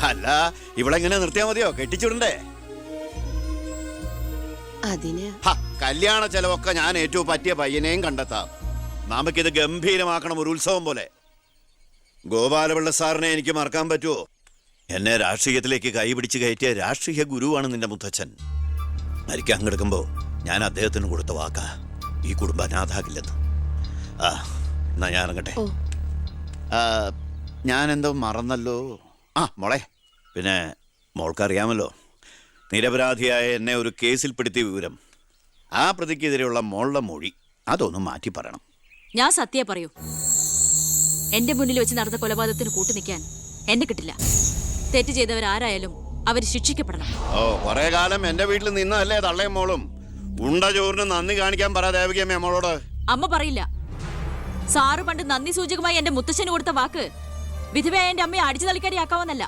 അല്ല, ഇവളെങ്ങനെ നിർത്തിയാ മതിയോ? കെട്ടിച്ചുടണ്ടേ? അതിന് കല്യാണ ചെലവൊക്കെ ഞാൻ ഏറ്റവും പറ്റിയ പയ്യനെയും കണ്ടെത്താം. നമുക്കിത് ഗംഭീരമാക്കണം, ഒരു ഉത്സവം പോലെ. ഗോപാലപിള്ള സാറിനെ എനിക്ക് മറക്കാൻ പറ്റുമോ? എന്നെ രാഷ്ട്രീയത്തിലേക്ക് കൈപിടിച്ച് കയറ്റിയ രാഷ്ട്രീയ ഗുരുവാണ് നിന്റെ മുത്തച്ഛൻ. മരിക്കാൻ കിടക്കുമ്പോ ഞാൻ അദ്ദേഹത്തിന് കൊടുത്ത വാക്കാ, ഈ കുടുംബം അനാഥാകില്ലെന്ന്. എന്നാ ഞാൻ ഇറങ്ങട്ടെ. ഞാനെന്തോ മറന്നല്ലോ. മോളെ, പിന്നെ മോൾക്കറിയാമല്ലോ, നിരപരാധിയായ എന്നെ ഒരു കേസിൽപ്പെടുത്തിയ വിവരം. ആ പ്രതിക്കെതിരെയുള്ള മോളുടെ മൊഴി അതൊന്നും മാറ്റി പറയണം. ഞാൻ സത്യം പറയൂ. എന്റെ മുന്നിൽ വെച്ച് നടന്ന കൊലപാതകത്തിന് കൂട്ടു നിൽക്കാൻ എന്നെ കിട്ടില്ല. തെറ്റ് ചെയ്തവരാരായാലും അവർ ശിക്ഷിക്കപ്പെടണം. കുറെ കാലം എന്റെ വീട്ടിൽ നിന്നല്ലേ തള്ളയും മോളും. ഉണ്ട ചോറിന് നന്ദി കാണിക്കാൻ പറ ദേവകിയമ്മ മോളോട്. അമ്മ പറയില്ല. സാറ് പണ്ട് നന്ദി സൂചകമായി എന്റെ മുത്തശ്ശന് കൊടുത്ത വാക്ക് വിധവയായ എന്റെ അമ്മയെ അടിച്ചു തളിക്കാരിയാക്കാമെന്നല്ല.